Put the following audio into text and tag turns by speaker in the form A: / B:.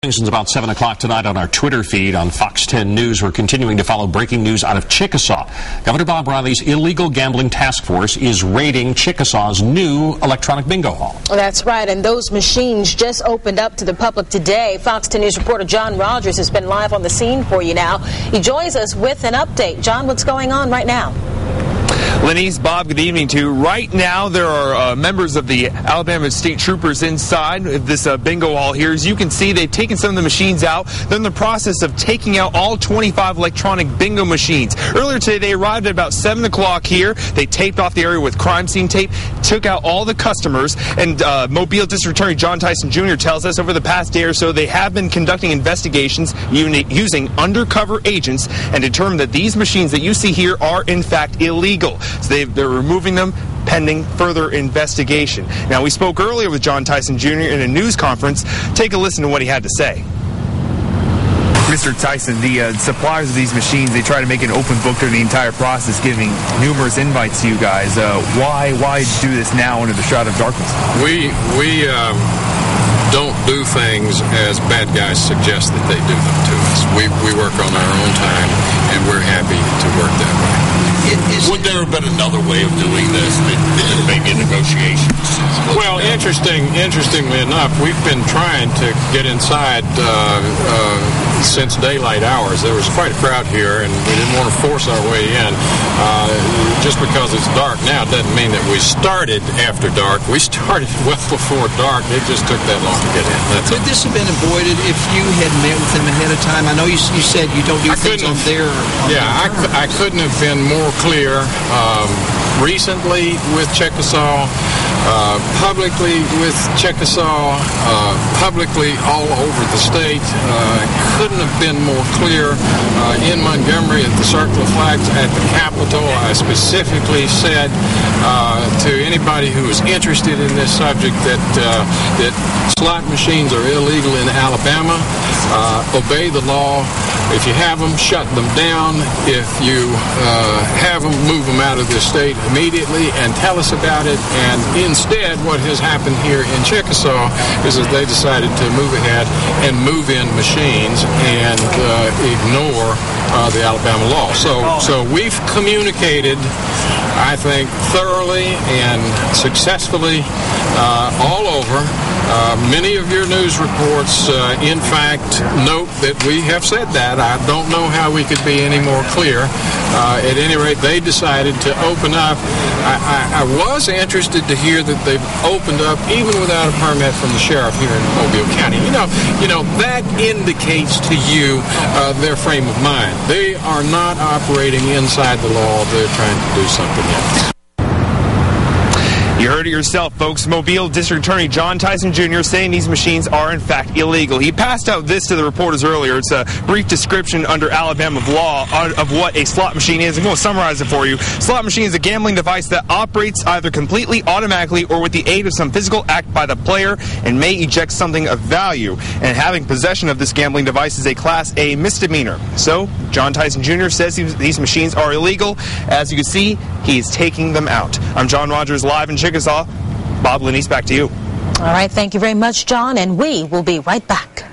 A: Since about 7 o'clock tonight on our Twitter feed on Fox 10 News, we're continuing to follow breaking news out of Chickasaw. Governor Bob Riley's illegal gambling task force is raiding Chickasaw's new electronic bingo hall.
B: That's right, and those machines just opened up to the public today. Fox 10 News reporter John Rogers has been live on the scene for you now. He joins us with an update. John, what's going on right now?
C: Lenise, Bob, good evening to you. Right now, there are members of the Alabama State Troopers inside this bingo hall here. As you can see, they've taken some of the machines out. They're in the process of taking out all 25 electronic bingo machines. Earlier today, they arrived at about 7 o'clock here. They taped off the area with crime scene tape, took out all the customers, and Mobile District Attorney John Tyson Jr. tells us over the past day or so, they have been conducting investigations using undercover agents and determined that these machines that you see here are, in fact, illegal. So they're removing them pending further investigation. Now, we spoke earlier with John Tyson Jr. in a news conference. Take a listen to what he had to say. Mr. Tyson, the suppliers of these machines, they try to make an open book during the entire process, giving numerous invites to you guys. Why do this now under the shroud of darkness?
D: We don't do things as bad guys suggest that they do them to us. We work on our own time, and we're happy to work that way.
E: Would there have been another way of doing this, maybe negotiations?
D: Well, interestingly enough, we've been trying to get inside since daylight hours. There was quite a crowd here, and we didn't want to force our way in. Just because it's dark now doesn't mean that we started after dark. We started well before dark. It just took that long to get in.
F: Could this have been avoided if you had met with them ahead of time? I know you said you don't do things on their...
D: I couldn't have been more clear. Recently with Chickasaw, publicly with Chickasaw, publicly all over the state. Couldn't have been more clear. In Montgomery at the Circle of Flags at the Capitol, I specifically said to anybody who is interested in this subject that slot machines are illegal in Alabama. Obey the law. If you have them, shut them down. If you have them, move them out of the state immediately and tell us about it. And instead, what has happened here in Chickasaw is that they decided to move ahead and move in machines and ignore the Alabama law. So we've communicated, I think, thoroughly and successfully all over. Many of your news reports, in fact, note that we have said that. I don't know how we could be any more clear. At any rate, they decided to open up. I was interested to hear that they've opened up even without a permit from the sheriff here in Mobile County. You know that indicates to you their frame of mind. They are not operating inside the law. They're trying to do something else.
C: You heard it yourself, folks. Mobile District Attorney John Tyson Jr. saying these machines are, in fact, illegal. He passed out this to the reporters earlier. It's a brief description under Alabama law of what a slot machine is. I'm going to summarize it for you. Slot machine is a gambling device that operates either completely automatically or with the aid of some physical act by the player and may eject something of value. And having possession of this gambling device is a Class A misdemeanor. So, John Tyson Jr. says these machines are illegal. As you can see, he's taking them out. I'm John Rogers, live in Chickasaw. Bob, Lenise, back to you.
B: All right, thank you very much, John, and we will be right back.